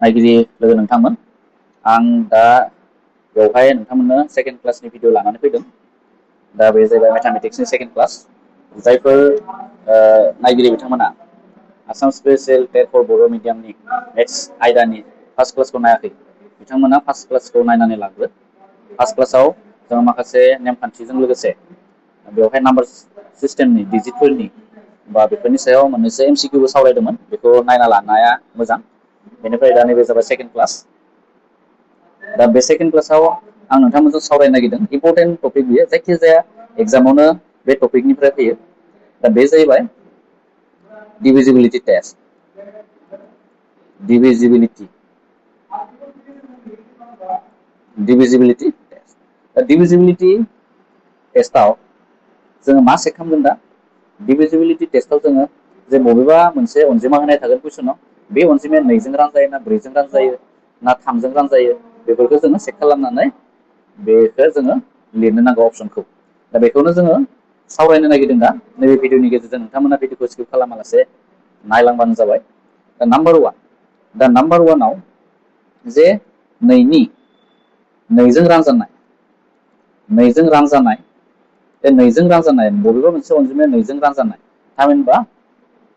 नायगिरि लोगो नोंथांमोन आं दा बेवहाय नोंथांमोननो सेकेन्ड क्लासनि भिडिअ लानानै फैदों। दा बे जाबाय मैथमेटिक्सनि सेकेन्ड क्लास। जायफोर नायगिरि बिथांमोना आसाम स्पेसियेल टेट फर बर' मिडियामनि मेथ्स आयदानि फार्स्ट क्लासखौ नायाखै बिथांमोना फार्स्ट क्लासखौ नायनानै लाग्रो। फार्स्ट क्लासाव जों माखासे नेमखान्थिजों लोगोसे बेवहाय नाम्बार सिस्टेमनि डिजिटफोरनि बा बेफोरनि सायाव मोननैसो MCQबो सावरायदोंमोन, बेखौ नायना लानाया मोजां। बेनिफ्राय दा नैबे जाबाय सेकेन्ड क्लास। दा बे सेकेन्ड क्लासाव आं नोंथांमोनजों सावरायनो नागिरदों इम्परटेन्ट टपिक बियो, जायखिजाया एग्जामावनो बे टपिकनिफ्राय फैयो। दा बे जाहैबाय डिभिजिबिलिटि टेस्ट। डिभिजिबिलिटि टेस्ट। दा डिभिजिबिलिटि टेस्टआव जोङो मा चेक खालामगोन दा? डिभिजिबिलिटि टेस्टआव जोङो जे बबेबा मोनसे अनजिमा होनाय थागोन कुइसनाव, बे अनजिमाया 2जों रानजायो ना 4जों रानजायो ना 3जों रानजायो, बेफोरखौ जोङो चेक खालामनानै बेखौ जोङो लिरनो नांगौ अप्सनखौ। दा बेखौनो जोङो सावरायनो नागिरदों दा नैबे भिडिअनि गेजेरजों। नोंथांमोना भिडिअखौ स्किप खालामालासे नायलांबानो जाबाय। दा नाम्बार वानाव जे 2जों रानजानाय बे 2जों रानजानाय बबेबा मोनसे अनजिमाया 2जों रानजानाय थामहिनबा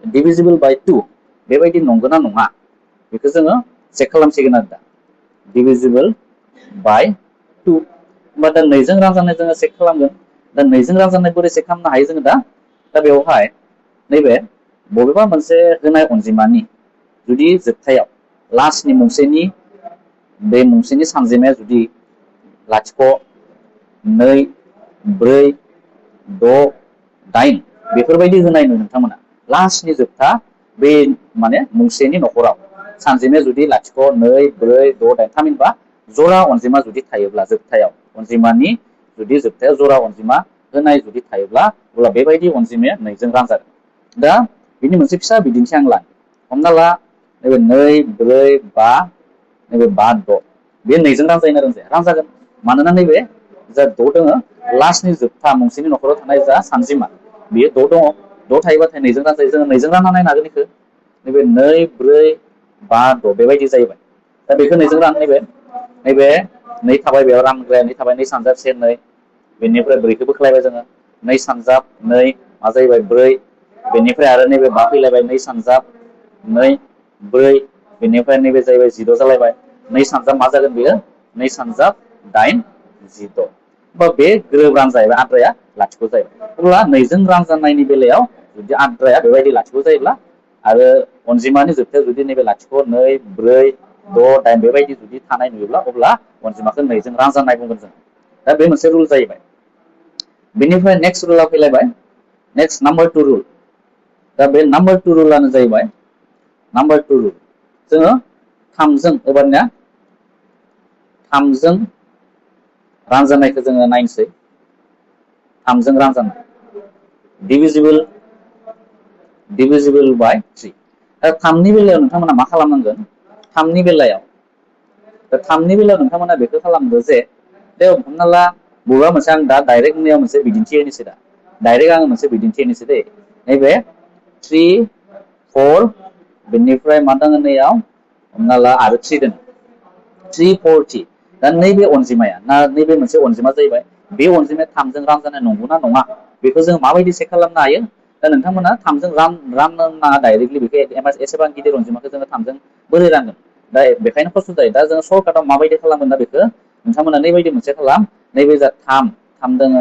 डिभिजिबल बाय 2 बेबायदि नंगौना नङा बेखौ जोङो चेक खालामसिगोन आरो दा डिभिजिबल बाय 2। होमबा दा 2जों रानजानाय जोङो चेक खालामगोन। दा 2जों रानजानाय बोरै चेक खालामनो हायो जोङो दा बेवहाय नैबे बबेबा मोनसे होनाय अनजिमानि जुदि जोबथायाव लास्टनि मुंसेनि सानजेमाया जुदि 0, 2, 4, 6, 8 बेफोरबायदि होनाय नोंथांमोना लास्टनि जोबथा बे माने मुंसेनि न'खराव सानजेमाया जुदि 0, 2, 4, 6, 8 थामहिनबा जरा अनजिमा जुदि थायोब्ला जोबथायाव अनजिमानि जुदि जोबथायाव जरा अनजिमा होनाय जुदि थायोब्ला अब्ला बेबायदि अनजिमाया 2जों रानजागोन। दा बिनि मोनसे फिसा बिदिन्थि आं लानि। हमना ला नैबे 2, 4, 5 नैबे 5, 6 बे 2जों रानजायोना रानजाया? रानजागोन। मानोना नैबे जा 6 दङ लास्टनि जोबथा मुंसेनि न'खराव थानाय जा सानजिमा बेयो 6 दङ। 6 थायोबाथाय 2जों रानजायो। जोङो 2जों रानना नायनो हागोन बेखौ। नैबे 2, 4, 5, 6 बेबायदि जाहैबाय। दा बेखौ 2जों रान नैबे 2 थाबाय, बेयाव रानग्राया 2 थाबाय, 2 सानजाब से 2 बेनिफ्राय 4खौ बोख्लायबाय जोङो 2 सानजाब 2 मा जाहैबाय 4 बेनिफ्राय आरो नैबे 5 फैलायबाय 2 सानजाब 2 4 बेनिफ्राय नैबे जाहैबाय 16 जालायबाय। 2 सानजाब मा जागोन बेयो 2 सानजाब 8 16। होमबा बे ग्रोब रानजाहैबाय, आद्राया 0 जाहैबाय। अब्ला 2जों रानजानायनि बेलायाव जुदि आद्राया बेबायदि 0 जायोब्ला आरो अनजिमानि जोबथायाव जुदि नैबे 0, 2, 4, 6, 8 बेबायदि जुदि थानाय नुयोब्ला अब्ला अनजिमाखौ 2जों रानजानाय बुंगोन जों। दा बे मोनसे रुल जाहैबाय। बेनिफ्राय नेक्स्ट रुला फैलायबाय, नेक्स्ट नाम्बार 2 रुल। दा बे नाम्बार 2 रुलानो जाहैबाय नाम्बार 2 रुल। जोङो 3जों एबारनिया 3जों रानजानायखौ जोङो नायनोसै। 3जों रानजानाय डिभिजिबल बाय 3। दा 3नि बेलायाव नोंथांमोना मा खालामनांगोन? 3नि बेलायाव नोंथांमोना बेखौ खालामदो जे हमना ला बबेबा मोनसे आं दा डाइरेक्ट मैया मोनसे बिदिन्थि होनोसै दा। डाइरेक्ट आङो मोनसे बिदिन्थि होनोसै दै। नैबे 3, 4 बेनिफ्राय मा दङ नैयाव हमना ला आरो 3 दङ। 3, 4, 3 दा नैबे अनजिमाया नैबे मोनसे अनजिमा जाहैबाय। बे अनजिमाया 3जों रानजानाय नंगौना नङा बेखौ जों माबायदि चेक खालामनो हायो? दा नोंथांमोना 3जों राननो नाङा डाइरेक्टलि बेखौ एसेबां गिदिर अनजिमाखौ जोङो 3जों बोरै रानगोन? दा बेखायनो खस्थ' जायो। दा जोङो सर्टकाटाव माबायदि खालामगोन? दा बेखौ नोंथांमोना नैबायदि मोनसे खालाम। नैबे जा 3 दङ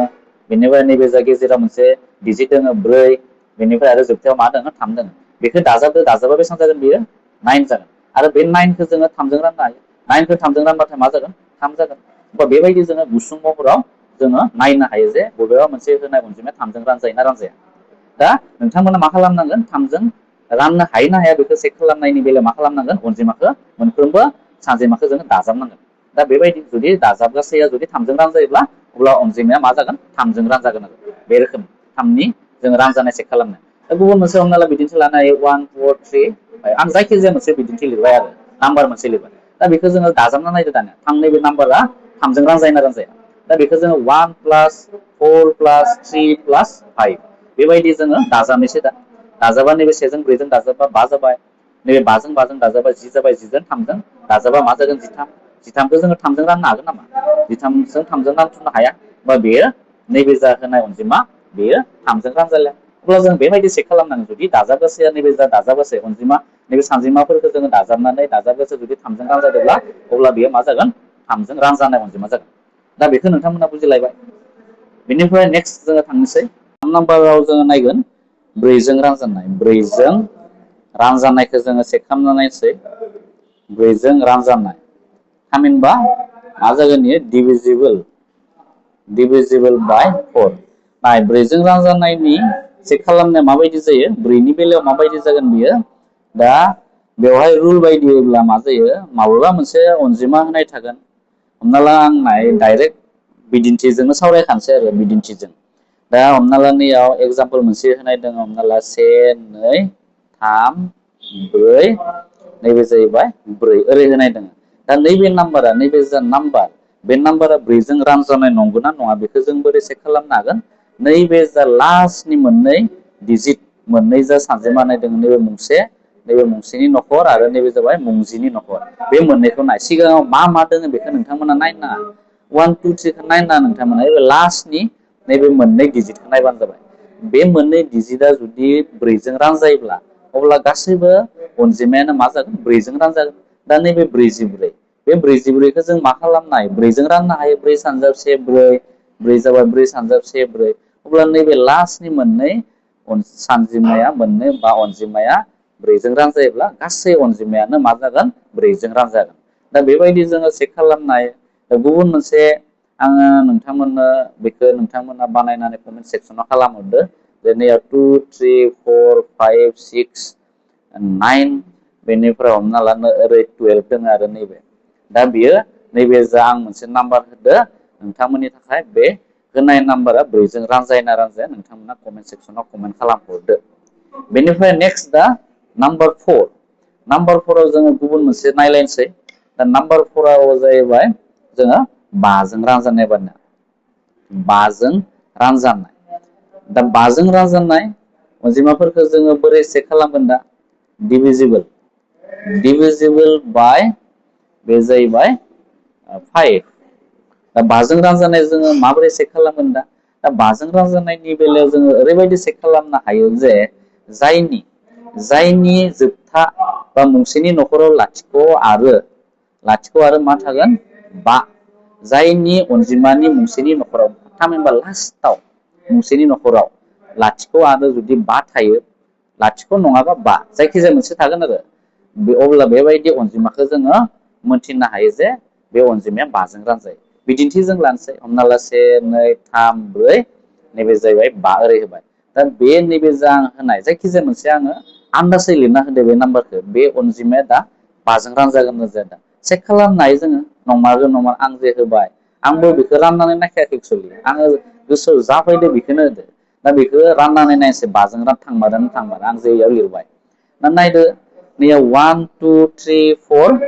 बेनिफ्राय नैबे जा गेजेराव मोनसे डिजिट दङ 4 बेनिफ्राय आरो जोबथायाव मा दङ 3 दङ। बेखौ दाजाबदो, दाजाबा बेसेबां जागोन बेयो 9 जागोन। आरो बे 9खौ जोङो 3जों राननो हायो। 9खौ 3जों रानबाथाय मा जागोन? 3 जागोन। होमबा बेबायदि जोङो गुसुं महराव जोङो नायनो हायो जे बबेबा मोनसे होनाय अनजिमाया 3जों रानजायो ना रानजाया। दा नोंथांमोना मा खालामनांगोन? 3जों राननो हायो ना हाया बेखौ चेक खालामनायनि बेलायाव मा खालामनांगोन? अनजिमाखौ मोनफ्रोमबो सानजेमाखौ जोङो दाजाबनांगोन। दा बेबायदि जुदि दाजाबगासैया जुदि 3जों रानजायोब्ला अब्ला अनजिमाया मा जागोन? 3जों रानजागोन आरो। बे रोखोम 3नि जोङो रानजानाय चेक खालामनो। दा गुबुन मोनसे हमना ला बिदिन्थि लानो हायो 1, 4, 3 आं जायखिजाया मोनसे बिदिन्थि लिरबाय आरो नाम्बार मोनसे लिरबाय। दा बेखौ जोङो दाजाबना नायदो दानिया। 3 नैबे नाम्बारा 3जों रानजायो ना रानजाया? दा बेखौ जोङो 1 + 4 + 3 + 5 बेबायदि जोङो दाजाबनोसै दा। दाजाबा नैबे 1जों 4जों दाजाबबा 5 जाबाय। नैबे 5 जों दाजाबा 10 जाबाय 10 जों 3 जों दाजाबा मा जागोन 13 13खौ जोङो 3 जों राननो हागोन नामा 13 जों 3 जों रानथ'नो हाया बा बेयो नैबे जा होनाय अनजिमा बेयो 3 जों रानजालिया अब्ला जों बेबायदि चेक खालामनांगोन जुदि दाजाबगासैया नैबे जा दाजाबगासै अनजिमा नैबे सानजिमाफोरखौ जोङो दाजाबनानै दाजाबगासै जुदि 3 जों रानजादोंब्ला अब्ला बेयो मा जागोन 3 जों रानजानाय अनजिमा जागोन दा बेखौ नोंथांमोना बुजिलायबाय बेनिफ्राय नेक्स्ट जोङो थांनोसै 3 नाम्बाराव जोङो नायगोन 4 जों रानजानाय 4 जों रानजानायखौ जोङो चेक खालामना नायसै 4 जों रानजानाय थामहिनबा मा जागोन बेयो divisible by 4 नाय 4 जों रानजानायनि चेक खालामनाया माबायदि जायो 4 नि बेलायाव माबायदि जागोन बियो दा बेवहाय रुल बायदिब्ला मा जायो माबेबा मोनसे अनजिमा होनाय थागोन हमना ला आं डाइरेक्ट बिदिन्थिजोंनो सावरायखानोसै आरो बिदिन्थिजों दा हमना ला नैयाव एगजामपोल मोनसे होनाय दङ हमना ला 1 2 3 4 नैबे जाहैबाय 4 ओरै होनाय दङ दा नैबे नाम्बारा नैबे जा नाम्बार बे नाम्बारा 4 जों रानजानाय नंगौना नङा बेखौ जों बोरै चेक खालामनो हागोन नैबे जा लास्टनि मोननै डिजिट मोननै जा सानजेमा नायदों नैबे मुंसेनि नखर आरो नैबे जाबाय मुंजिनि नखर बे मोननैखौ नाय सिगाङाव मा दोङो बेखौ नोंथांमोना नायनो नाङा 1 2 3 खौ नायनो नाङा नोंथांमोना नैबे लास्टनि नैबे मोननै डिजिटखौ नायबानो जाबाय बे मोननै डिजिटआ जुदि 4 जों रानजायोब्ला अब्ला गासैबो अनजिमायानो मा जागोन 4 जों रानजागोन दा नैबे 44 बे 44खौ जों मा खालामनो हायो 4 जों राननो हायो 4 सानजाब 1 4 4 जाबाय 4 सानजाब 1 4 अब्ला नैबे लास्टनि मोननै सानजिमाया मोननै बा अनजिमाया 4 जों रानजायोब्ला गासै अनजिमायानो मा जागोन 4 जों रानजागोन दा बेबायदि जोङो चेक खालामनाय गुबुन मोनसे आङो नोंथांमोननो बेखौ नोंथांमोना बानायनानै कमेन्ट सेक्सनाव खालामहरदो जे नैयाव 2 3 4 5 6 9 बेनिफ्राय हमना ला ओरै 12 दङ आरो नैबे दा बियो नैबे जा आं मोनसे नाम्बार होदो नोंथांमोननि थाखाय बे होनाय नाम्बारा 4 जों रानजायो ना रानजाया नोंथांमोना कमेन्ट सेक्सनाव कमेन्ट खालामहरदो बेनिफ्राय नेक्स्ट दा नाम्बार 4 नाम्बार 4 आव जोङो गुबुन मोनसे नायलायनोसै दा नाम्बार 4 आव जाहैबाय जोङो 5 जों रानजानाय बानाय 5 जों रानजानाय दा 5 जों रानजानाय अनजिमाफोरखौ जोङो बोरै चेक खालामगोन दा divisible by बे जाहैबाय 5 दा 5 जों रानजानाय जोङो माबोरै चेक खालामगोन दा 5 जों रानजानायनि बेलायाव जोङो ओरैबायदि चेक खालामनो हायो जे जायनि जोबथा बा मुंसेनि नखराव लाथिख' आरो मा थागोन 5 जायनि अनजिमानि मुंसेनि नखराव थामहिनबा लास्टआव मुंसेनि नखराव लाथिख' आरो जुदि 5 थायो लाथिख' नङाबा 5 जायखिजाया मोनसे थागोन आरो अब्ला बेबायदि अनजिमाखौ जोङो मोनथिनो हायो जे बे अनजिमाया 5 जों रानजायो बिदिन्थि जों लानोसै हमना ला 1 2 3 4 नैबे जाहैबाय 5 ओरै होबाय दा बे नैबे जा आं होनाय जायखिजाया मोनसे आङो आन्दाजै लिरना होदो बे नाम्बारखौ बे अनजिमाया दा 5 जों रानजागोन ना जाया दा चेक खालामनो हायो जोङो नंमारगौ नङा आं जे होबाय आंबो बेखौ राननानै नायखायाखै एक्सुवेलि आङो गोसोआव जा फैदो बेखौनो होदो दा बेखौ राननानै नायसै 5 जों थांमारदों आं जे इयाव लिरबाय दा नायदो नैयाव 1 2 3 4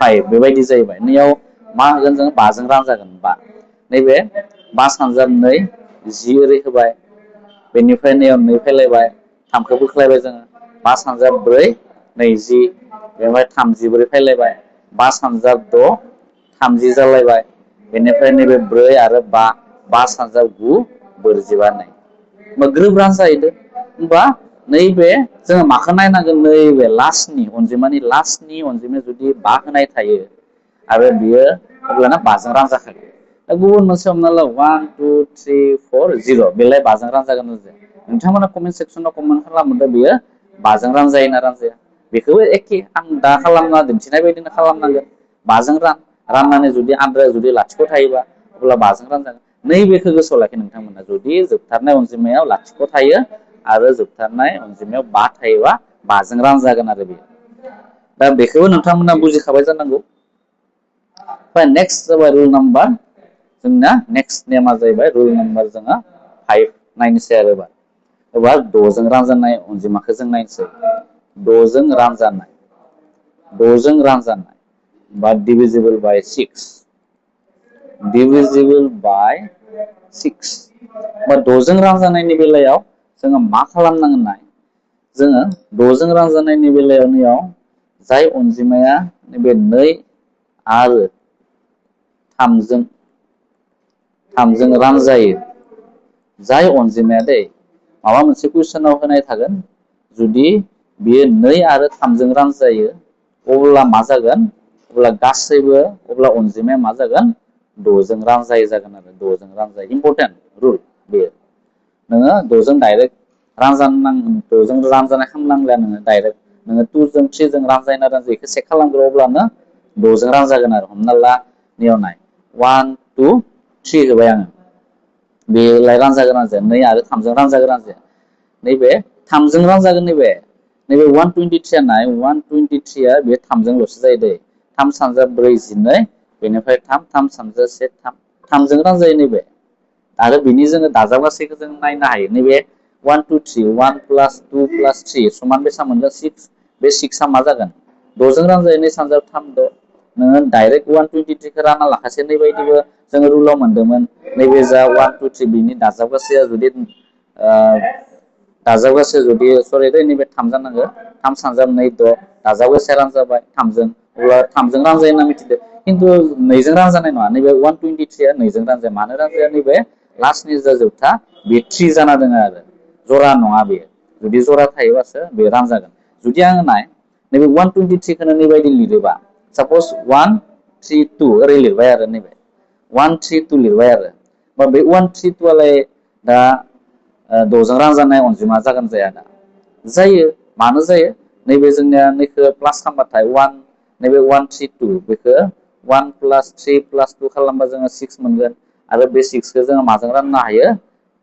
5 बेबायदि जाहैबाय नैयाव मा होगोन जों 5 जों रानजागोन 5 नैबे 5 सानजाब 2 10 ओरै होबाय बेनिफ्राय नैयाव 2 फैलायबाय 3खौ बोख्लायबाय जोङो 5 सानजाब 4 20 बेवहाय 34 फैलायबाय 5 सानजाब 6 30 जालायबाय बेनिफ्राय नैबे 4 आरो 5 सानजाब 9 45 नै ग्रोब रानजाहैदो होमबा नैबे जोङो माखौ नायनांगोन नैबे लास्टनि अनजिमाया जुदि 5 होनाय थायो आरो बियो अब्लाना 5 जों रानजाखागोन दा गुबुन मोनसे हमना ला 1 2 3 4 0 बेलाय 5 जों रानजागोन ना जाया नोंथांमोना कमेन्ट सेक्सनाव कमेन्ट खालामहरदो बेयो 5 जों रानजायो ना रानजाया बेखौबो एखे आं दा खालामना दिन्थिनाय बायदिनो खालामनांगोन 5 जों राननानै जुदि आद्राया जुदि लाथिख' थायोबा अब्ला 5 जों रानजागोन नैबेखौ गोसोआव लाखि नोंथांमोना जुदि जोबथारनाय अनजिमायाव लाथिख' थायो आरो जोबथारनाय अनजिमायाव 5 थायोबा 5 जों रानजागोन आरो बेयो दा बेखौबो नोंथांमोना बुजिखाबाय जानांगौ नेक्स्ट जाबाय रुल नाम्बार जोंना नेक्स्ट नेमा जाहैबाय रुल नाम्बार जोङो 5 नायनोसै आरो एबार 6 जों रानजानाय अनजिमाखौ जों नायनोसै 6 जों रानजानाय बा divisible by 6 बा 6 जों रानजानायनि बेलायाव जोङो मा खालामनांगोन नाय जोङो 6 जों रानजानायनि बेलायाव नैयाव जाय अनजिमाया नैबे 2 आरो 3जों रानजायो जाय अनजिमाया माबा मोनसे कुइसनाव होनाय थागोन जुदि बियो 2 आरो 3जों रानजायो अब्ला मा जागोन अब्ला गासैबो अब्ला अनजिमाया मा जागोन 6जों रानजायो जागोन आरो 6जों रानजायो इम्पर्टेन्ट रुल बेयो नोङो 6जों डाइरेक्ट रानजानाय खालामनांला नोङो डाइरेक्ट नोङो 2जों 3जों रानजायो ना रानजायो बेखौ चेक खालामग्रो अब्लानो 6जों रानजागोन आरो हमना ला नियाव नाय 1 2 3 होबाय आङो बेलाय रानजागोन रानजाया 2 आरो 3जों रानजागोन रानजाया नैबे 3जों रानजागोन नैबे 123 नाय 123 आ बे 3जोंल'सो जायो 3 3 जा 42 बेनिफ्राय 3 3 3 जा 1 3 3जों रानजायो नैबे आरो बिनि जोङो दाजाब गासैखौ जों नायनो हायो नैबे 1 2 3 1 प्लस 2 प्लस 3 समान बेसेबां मोनगोन 6 बे 6 आ मा जागोन 6जों रानजायो 2 3 जा 3 6 नोङो डाइरेक्ट 123 खौ रानना लाखासै नैबायदिबो जोङो रुलाव मोन्दोंमोन नैबे जा 1 2 3 बिनि दाजाब गासैया जुदि दाजाब गासै जुदि सरि नैबे 3 जानांगो 3 3 जा 2 6 दाजाब गासैया रानजाबाय 3जों अब्ला 3जों रानजायो होनना मिथिदो खिन्थु 2जों रानजानाय नङा नैबे 123 आ 2जों रानजाया मानो रानजाया नैबे लास्टनि जा जोबथा बे 3 जाना दङ आरो जरा नङा बेयो जुदि जरा थायोबासो बे रानजागोन जुदि आङो नाय नैबे 123 खौनो नैबायदि लिरोबा सापज 1 3 2 ओरै लिरबाय आरो नैबे 1 3 2 लिरबाय आरो बे 1 3 2 आलाय दा 6जों रानजानाय अनजिमा जागोन जाया दा जायो मानो जायो नैबे जोंनिया नैखौ प्लास खालामबाथाय 1 नैबे 1 3 2 बेखौ 1 प्लस 3 प्लस 2 खालामबा जोङो 6 मोनगोन आरो बे 6खौ जोङो माजों राननो हायो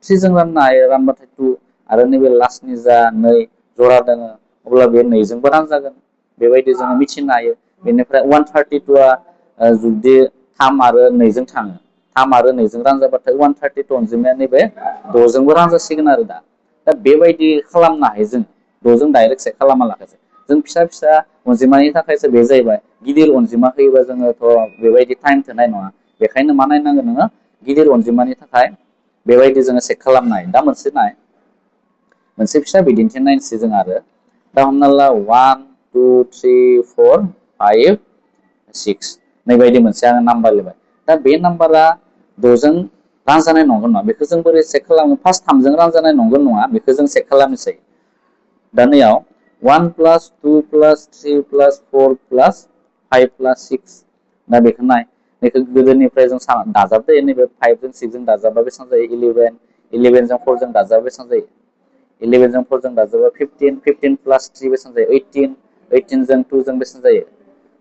3 जों राननो हायो रानबाथाय 2 आरो नैबे लास्टनि जा 2 जरा दङ अब्ला बे 2जोंबो रानजागोन बेबायदि जोङो मिथिनो हायो बेनिफ्राय 132 आ जुदि 3 आरो 2जों थाङो 3 आरो 2जों रानजाबाथाय 132 अनजिमाया नैबे 6जोंबो रानजासिगोन आरो दा बेबायदि खालामनो हायो जों 6जों डाइरेक्ट चेक खालामा लाखासै जों फिसा फिसा अनजिमानि थाखायसो बे जाहैबाय गिदिर अनजिमा होयोबा जोङोथ' बेबायदि टाइम थोनाय नङा बेखायनो मा नायनांगोन नोङो गिदिर अनजिमानि थाखाय बेबायदि जोङो चेक खालामनाय दा मोनसे फिसा बिदिन्थि नायनोसै जों आरो दा हमना ला 1 2 3 4 5 6 नैबायदि मोनसे आङो नाम्बार लिरबाय दा बे नाम्बारा 6जों रानजानाय नंगौ नङा बेखौ जों बोरै चेक खालामो फार्स्ट 3जों रानजानाय नंगौ नङा बेखौ जों चेक खालामनोसै दा नैयाव 1 plus 2 plus 3 plus 4 plus 5 plus 6 दा बेखौ नाय बेखौ गोदोनिफ्राय जों दाजाबदो नैबे 5 जों 6 जों दाजाबा बेसेबां जायो 11 11 जों 4 जों दाजाबा बेसेबां जायो 11 जों 4 जों दाजाबा 15 15 प्लस 3 बेसेबां जायो 18 18 जों 2 जों बेसेबां जायो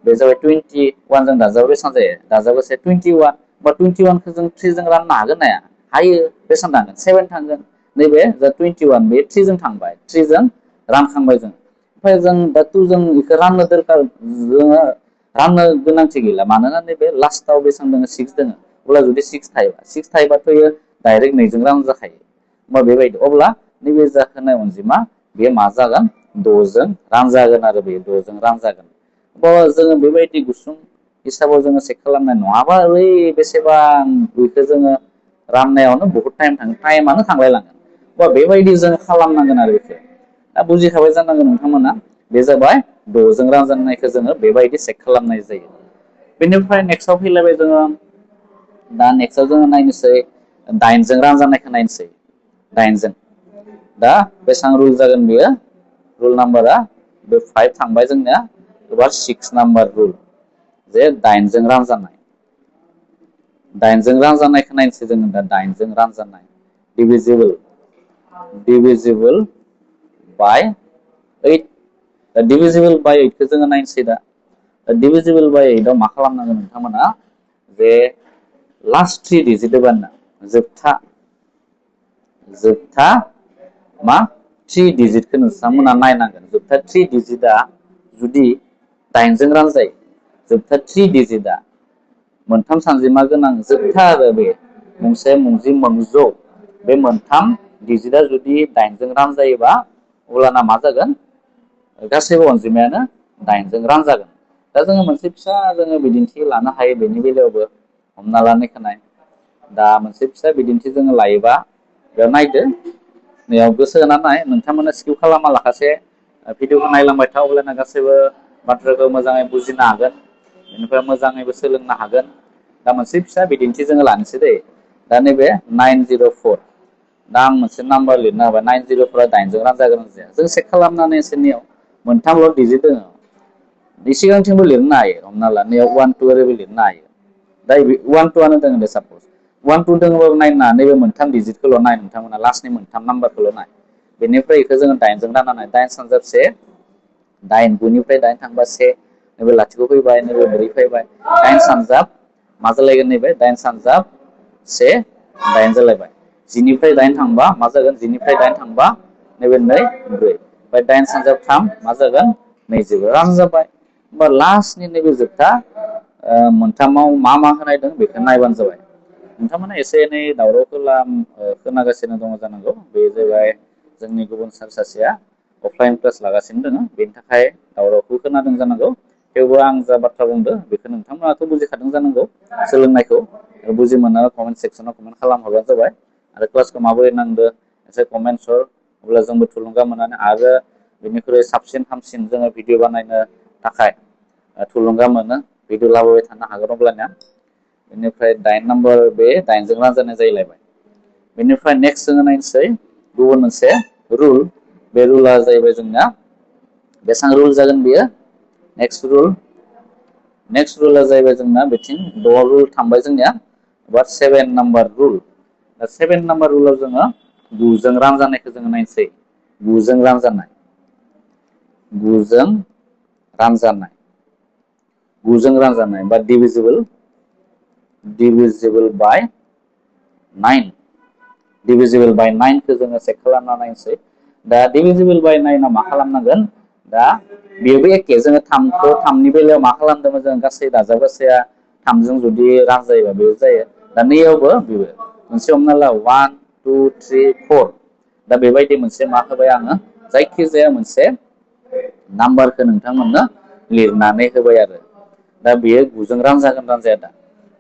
बे जाबाय 21 जों दाजाबा बेसेबां जायो दाजाबासो 21 बा 21 खौ जों 3 जों राननो हागोन ना हाया हायो बेसेबां थांगोन 7 थांगोन नैबे जा 21 बे 3 जों थांबाय 3 जों रानखांबाय जों ओमफ्राय जों दा 2 जों बेखौ राननो दरखार जोङो राननो गोनांथि गैला मानोना नैबे लास्टाव बेसेबां दङ 6 दङ अब्ला जुदि 6 थायोबाथ' इयो डाइरेक्ट 2जों रानजाखायो होमबा बेबायदि अब्ला नैबे जाखोनाय अनजिमा बेयो मा जागोन 6जों रानजागोन आरो बे 6जों रानजागोन जोङो बेबायदि गुसुं हिसाबाव जोङो चेक खालामनाय नङाबा ओरै बेसेबां बेखौ जोङो राननायावनो बहुत टाइम थाङो टाइमानो थांलायलाङो बेबायदि जों खालामनांगोन आरो बेखौ दा बुजिखाबाय जानांगोन नोंथांमोना बे जाबाय 6जों रानजानायखौ जोङो बेबायदि चेक खालामनाय जायो बेनिफ्राय नेक्स्टआव फैलायबाय जोङो दा नेक्स्टआव जोङो नायनोसै 8जों रानजानायखौ नायनोसै 8जों दा बेसेबां रुल जागोन बेयो रुल नाम्बारा बे 5 थांबाय जोंनिया एबार 6 नाम्बार रुल जे 8जों रानजानाय 8जों रानजानायखौ नायनोसै जोङो दा 8जों रानजानाय divisible by 8 divisible by 8 खौ जोङो नायनोसै दा divisible by 8 आव मा खालामनांगोन नोंथांमोना जे लास्ट 3 डिजिट होबानो जोबथा मा 3 डिजिटखौ नोंथांमोना नायनांगोन जोबथा 3 डिजिटआ जुदि 8जों रानजायो जोबथा 3 डिजिटआ मोनथाम सानजिमा गोनां जोबथा आरो बे मुंसे मुंजि मोनज' बे मोनथाम डिजिटआ जुदि 8जों रानजायोबा अब्लाना मा जागोन गासैबो अनजिमायानो 8जों रानजागोन दा जोङो मोनसे फिसा जोङो बिदिन्थि लानो हायो बेनि बेलायावबो हमना लानायखौ नाय दा मोनसे फिसा बिदिन्थि जोङो लायोबा बेयाव नायदो नैयाव गोसो होना नाय नोंथांमोना स्किप खालामा लाखासे भिडिअखौ नायलांबाय था अब्लाना गासैबो बाथ्राखौ मोजाङै बुजिनो हागोन बेनिफ्राय मोजाङैबो सोलोंनो हागोन दा मोनसे फिसा बिदिन्थि जोङो लानोसै दै दा नैबे 904 दा आं मोनसे नाम्बार लिरना होबाय 904 दाइनजों रानजागोन ना जाया जों चेक खालामनानै एसेनियाव मोनथामल' डिजिट दङ सिगांथिंबो लिरनो हायो हमना ला नैयाव 1 2 ओरैबो लिरनो हायो दा 1 2 आनो दङ दे सापज 1 2 दङबाबो नायना नैबे मोनथाम डिजिटखौल' नाय नोंथांमोना लास्टनि मोनथाम नाम्बारखौल' नाय बेनिफ्राय बेखौ जोङो दाइनजों राननानै 9 3 से 9 9निफ्राय 9 थांबा 1 नैबे लाथिख' फैबाय नैबे 4 फैबाय 9 3 मा जालायगोन नैबे 9 3 1 दाइन जालायबाय 10निफ्राय 9 थांबा मा जागोन 10निफ्राय 9 थांबा नैबे 2 4 ओमफ्राय 9 3 3 मा जागोन 20 रानजाबाय होमबा लास्टनि नैबे जोबथा मोनथामाव मा होनायदों बेखौ नायबानो जाबाय नोंथांमोना एसे एनै दावराव खोनागासिनो दङ जानांगौ बे जाबाय जोंनि गुबुन सासेया अफलाइन क्लास लागासिनो दङ बेनि थाखाय दावरावखौ खोनादों जानांगौ थेवबो आं जा बाथ्रा बुंदों बेखौ नोंथांमोनाथ' बुजिखादों जानांगौ सोलोंनायखौ बुजि मोनना कमेन्ट सेक्सनाव कमेन्ट खालामहरबानो जाबाय आरो क्लासखौ माबोरै नांदो एसे कमेन्ट हर अब्ला जोंबो थुलुंगा मोननानै आरो बेनिख्रुइ साबसिन हामसिन जोङो भिडिअ बानायनो थाखाय थुलुंगा मोनो भिडिअ लाबोबाय थानो हागोन अब्लानिया बेनिफ्राय 9 नाम्बार बे 9जों रानजानाय जाहैलायबाय बेनिफ्राय नेक्स्ट जोङो नायनोसै गुबुन मोनसे रुल बे रुला जाहैबाय जोंना बेसेबां रुल जागोन बेयो नेक्स्ट रुला जाहैबाय जोंना बिथिं 6 रुल थांबाय जोंनिया बा 7 नाम्बार रुल दा 7 नाम्बार रुलाव जोङो 9जों रानजानायखौ जोङो नायनोसै 9जों रानजानाय 9जों रानजानाय 9जों रानजानाय बा divisible by 9 divisible by 9 खौ जोङो चेक खालामना नायनोसै दा divisible by 9 मा खालामनांगोन दा बेबो एखे जोङो 3खौ 3नि बेलायाव मा खालामदोंमोन जों गासै दाजाब गासैया 3जों जुदि रानजायोबा बेयो जायो दा नैयावबो बेबो मोनसे हमना ला 1 2 3 4 दा बेबायदि मोनसे मा होबाय आङो जायखिजाया मोनसे नाम्बारखौ नोंथांमोननो लिरनानै होबाय आरो दा बेयो 9जों रानजागोन रानजाया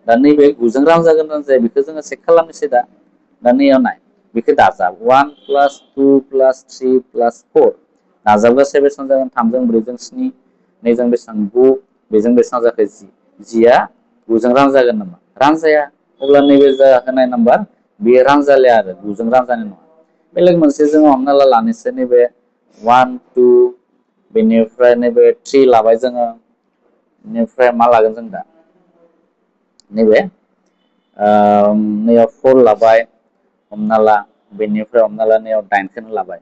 दा नैबे 9जों रानजागोन रानजाया बेखौ जोङो चेक खालामनोसै दा नैयाव नाय बेखौ दाजाब 1 + 2 + 3 + 4 दाजाबगासै बेसेबां जागोन 3जों 4जों 7 2जों बेसेबां 9 बेजों बेसेबां जाखो 10 10आ 9जों रानजागोन नामा रानजाया अब्ला नैबे जा होनाय नाम्बार बेयो रानजालिया आरो 9जों रानजानाय नङा बेलेग मोनसे जोङो हमना लानोसै नैबे 1 2 बेनिफ्राय नैबे 3 लाबाय जोङो बेनिफ्राय मा लागोन जों दा नैबे नैयाव 4 लाबाय हमना ला बेनिफ्राय हमना ला नैयाव 9खौनो लाबाय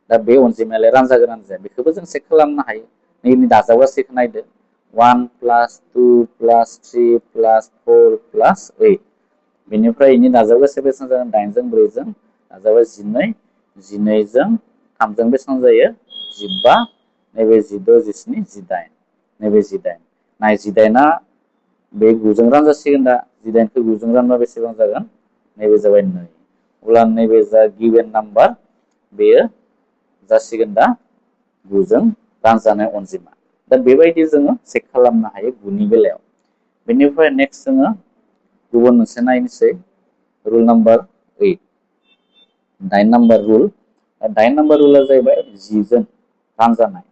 दा बे अनजिमायालाय रानजागोन रानजाया बेखौबो जों चेक खालामनो हायो नैनि दाजाबगासैखौ नायदो 1 + 2 + 3 + 4 + 8 बेनिफ्राय बेनि दाजाबगासै बेसेबां जागोन 8जों 4जों दाजाबा 12 12जों 3जों बेसेबां जायो 15 नैबे 16 17 18 नैबे 18 नाय 18आ बे 9जों रानजासिगोन दा 18खौ 9जों रानबा बेसेबां जागोन नैबे जाबाय 2 अब्ला नैबे जा गिभेन नाम्बार बेयो जासिगोन दा 9जों रानजानाय अनजिमा दा बेबायदि जोङो चेक खालामनो हायो 9नि बेलायाव बेनिफ्राय नेक्स्ट जोङो गुबुन मोनसे नायनोसै rule number 8 9 number rule 9 number रुला जाहैबाय 10जों रानजानाय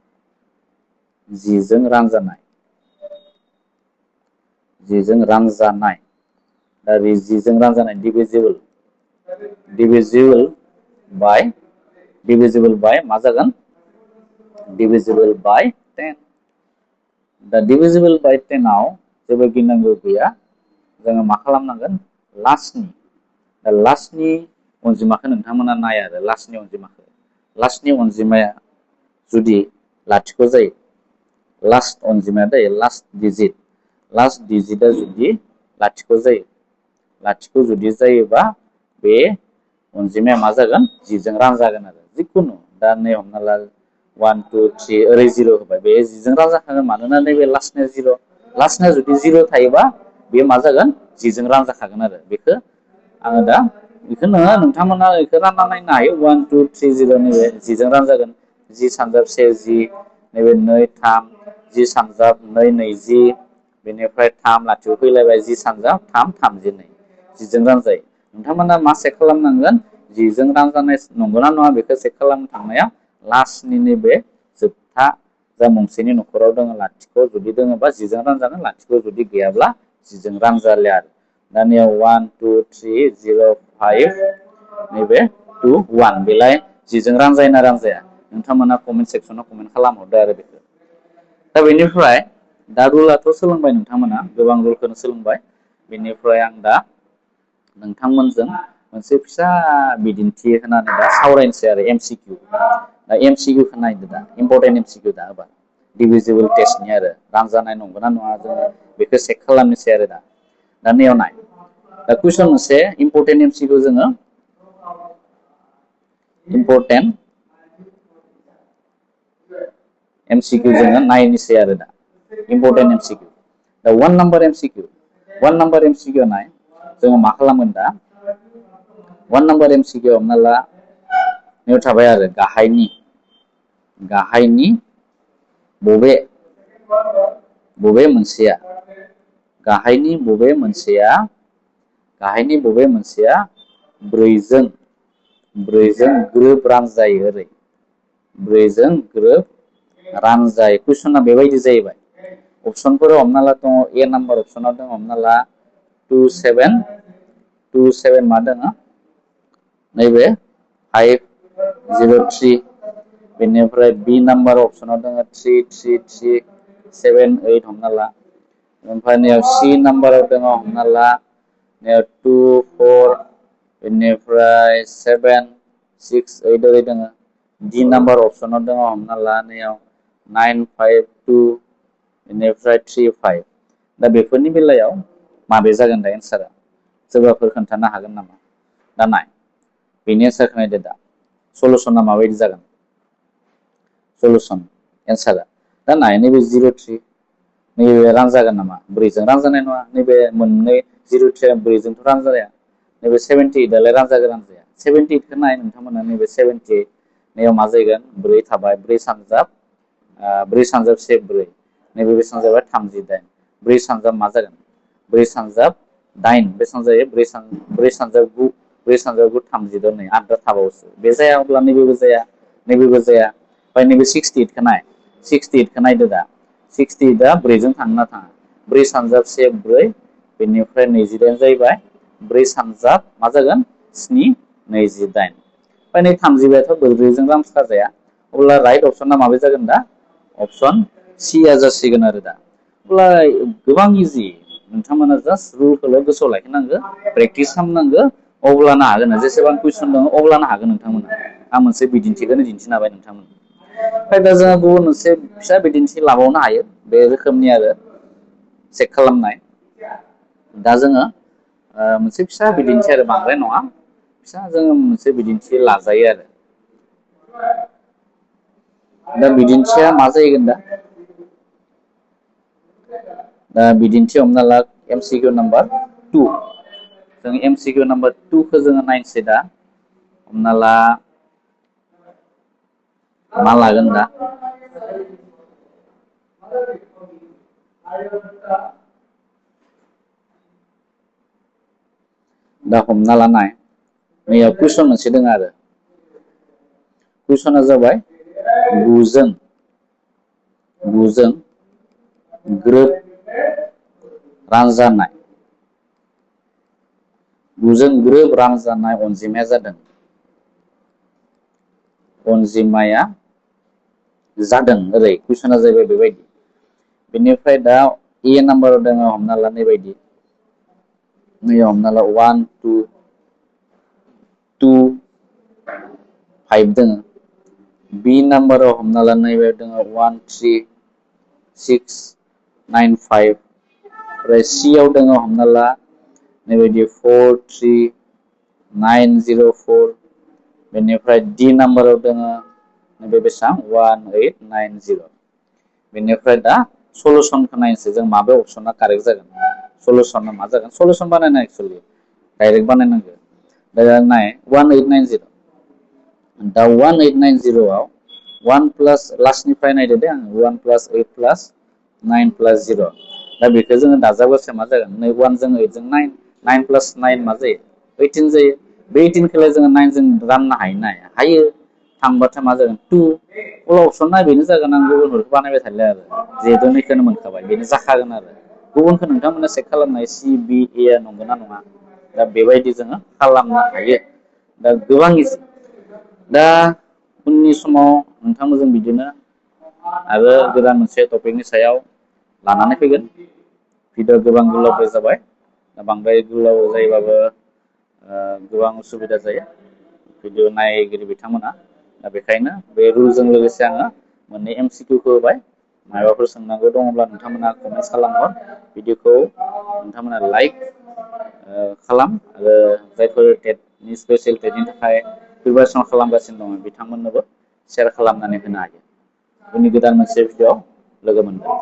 10जों रानजानाय 10जों रानजानाय दा 10जों रानजानाय divisible by मा जागोन divisible by 10 दा divisible by 10 आव जेबो गिनांगौ गैया जोङो मा खालामनांगोन लास्टनि अनजिमाखौ नोंथांमोना नाय आरो लास्टनि अनजिमाया जुदि लाथिख' जायो लास्ट अनजिमाया दै लास्ट डिजिटआ जुदि लाथिख' जायो लाथिख' जुदि जायोबा बे अनजिमाया मा जागोन 10जों रानजागोन आरो जिखुनु दा नै हमना ला 1 2 3 ओरै 0 होबाय बे 10जों रानजाखागोन मानोना नैबे लास्टनिया 0 लास्टनिया जुदि 0 थायोबा बेयो मा जागोन 10जों रानजाखागोन आरो बेखौ आङो दा बेखौ नोंथांमोना बेखौ रानना नायनो हायो 1 2 3 0 नैबे 10जों रानजागोन 10 3 1 10 नैबे 2 3 10 3 2 20 बेनिफ्राय 3 लाथिख' फैलायबाय 10 3 3 32 10जों रानजायो नोंथांमोना मा चेक खालामनांगोन 10जों रानजानाय नंगौना नङा बेखौ चेक खालामनो थांनाया लास्टनि नैबे जोबथा जा गंसेनि नखराव दङ लाथिख' जुदि दङबा जिजों रानजागोन लाथिख' जुदि गैयाब्ला जिजों रानजालिया आरो दानिया 1 2 3 0 5 नैबे 2 1 बेलाय जिजों रानजायोना रानजाया नोंथांमोना कमेन्ट सेक्सनाव कमेन्ट खालामहरदो आरो बेखौ दा बेनिफ्राय दा रुलाथ' सोलोंबाय नोंथांमोना गोबां रुलखौनो सोलोंबाय बेनिफ्राय आं दा नोंथांमोनजों मोनसे फिसा बिदिन्थि होनानै दा सावरायनोसै आरो एमसिकिउ दा एमसिकिउखौ नायदो दा इम्पर्टेन्ट एमसिकिउ दा होबा डिभिजिबल टेस्टनि आरो रानजानाय नंगौना नङा जोङो बेखौ चेक खालामनोसै आरो दा नैयाव नाय दा कुइसन मोनसे इम्पर्टेन्ट एमसिकिउ जोङो इम्पर्टेन्ट एमसिकिउ जोङो नायनोसै आरो दा इम्पर्टेन्ट एमसिकिउ दा 1 नाम्बार एमसिकिउ नाय जोङो मा खालामगोन दा 1 नाम्बार एमसिकिउ हमना ला नैयाव थाबाय आरो गाहायनि बबे मोनसेया गाहायनि बबे मोनसेया ब्रैजों ग्रोब रानजायो ओरै ब्रैजों ग्रोब रानजायो कुइसना बेबायदि जाहैबाय अपसनफोराव हमना ला दङ ए नाम्बार अपसनाव दङ हमना ला 2 7 मा दङ नैबे 5 0 3 बेनिफ्राय बी नाम्बार अपसनाव दङ 3 3 3 7 8 हमना ला ओमफ्राय नैयाव सी नाम्बाराव दङ हमना ला 2 4 बेनिफ्राय 7 6 8 ओरै दङ डी नाम्बार अपसनाव दङ हमना ला नैयाव 9 5 2 बेनिफ्राय 3 5 दा बेफोरनि बेलायाव माबे जागोन दा एन्सारा सोरबाफोर खोन्थानो हागोन नामा दा नाय बेनि एन्सारखौ नायदो दा सलुसना माबायदि जागोन सलुसन एन्सारा दा नाय नैबे 0 3 नैबे रानजागोन नामा ब्रैजों रानजानाय नङा नैबे मोननै 0 3 ब्रैजोंथ' रानजाया नैबे 78 आलाय रानजागोन रानजाया 78 खौ नाय नोंथांमोना नैबे 78 नैयाव मा जागोन 4 थाबाय 4 सानजाब 1 4 नैबे बेसेबां जाबाय 38 4 सानजाब मा जागोन 4 सानजाब 8 बेसेबां जायो 4 सानजाब 9 4 सानजाब 9 32 नै आद्रा थाबावोसो बे जाया अब्ला नैबेबो जाया ओमफ्राय नैबे 68 खौ नाय 68 खौ नायदो दा 68 आ 4 जों थाङो ना थाङा 4 सानजाब 1 4 बेनिफ्राय 28 जाहैबाय 4 सानजाब मा जागोन 7 28 ओमफ्राय नै 38 4 जों रानस्लाजाया अब्ला राइट अपसना माबे जागोन दा अपसन सी आ जासिगोन आरो दा अब्ला गोबां इजि नोंथांमोना जास्ट रुलखौल' गोसोआव लाखिनांगौ प्रेक्टिस खालामनांगौ अब्लानो हागोन जेसेबां कुइसन दङ अब्लानो हागोन नोंथांमोना आं मोनसे बिदिन्थिखौनो दिन्थिनो हाबाय नोंथांमोन ओमफ्राय दा जोङो गुबुन मोनसे फिसा बिदिन्थि लाबावनो हायो बे रोखोमनि आरो चेक खालामनाय दा जोङो मोनसे फिसा बिदिन्थि आरो बांद्राय नङा फिसा जोङो मोनसे बिदिन्थि लाजायो आरो दा बिदिन्थिया मा जाहैगोन दा बिदिन्थि हमना ला एमसिकिउ नाम्बार 2 जों एमसिकिउ नाम्बार 2 खौ जोङो नायनोसै दा हमना ला मा लागोन दा हमना लानाय नैयाव कुइसन मोनसे दङ आरो कुइसना जाबाय 9 जों ग्रोब रानजानाय 9 जों ग्रोब रानजानाय अनजिमाया जादों ओरै कुइसना जाहैबाय बेबायदि बेनिफ्राय दा ए नाम्बाराव दङ हमना ला नैबायदि नैयाव हमना ला 1 2 5 दङ बी नाम्बाराव हमना ला नैबे दङ 1 3 6 9 5 ओमफ्राय सी आव दङ हमना ला नैबायदि 4 3 9 0 4 बेनिफ्राय डी नाम्बाराव दङ नैबे बेसेबां 1 8 9 0 बेनिफ्राय दा सलुसनखौ नायनोसै जों माबे अपसना कारेक्ट जागोन सलुसना मा जागोन सलुसन बानायनाय एक्चुअलि डाइरेक्ट बानायनांगौ दा नाय 1890 दा 1890 आव 1 प्लास लास्टनिफ्राय नायदो दे आङो 1 प्लास 8 प्लास 9 प्लास 0 दा बेखौ जोङो दाजाबगासे मा जागोन नै 1 जों 8 जों 9 9 प्लास 9 मा जायो 18 जायो बे 18 खौलाय जोङो 9 जों राननो हायो ना हायो थांबाथाय मा जागोन टु अल अपसन नायबानो जागोन आं गुबुनफोरखौ बानायबाय थालिया आरो जिहेतु नैखौनो मोनखाबाय बेनो जाखागोन आरो गुबुनखौ नोंथांमोना चेक खालामनाय सि बि ए नंगौना नङा दा बेबायदि जोङो खालामनो हायो दा गोबां इजि दा उननि समाव नोंथांमोनजों बिदिनो आरो गोदान मोनसे टपिकनि सायाव लानानै फैगोन भिडिअ गोबां गोलाव जाबाय दा बांद्राय गोलाव जायोबाबो गोबां उसुबिदा जायो भिडिअ नायगिरि बिथांमोना दा बेखायनो बे रुलजों लोगोसे आङो मोननै MCQखौ होबाय माबाफोर सोंनांगौ दङब्ला नोंथांमोना कमेन्ट खालामहर भिडिअखौ नोंथांमोना लाइक खालाम आरो जायफोर टेटनि स्पेसियेल टेटनि थाखाय प्रिपारेसन खालामगासिनो दङ बिथांमोननोबो शेयार खालामनानै होनो हायो उननि गोदान मोनसे भिडिअ लोगो मोनगोन।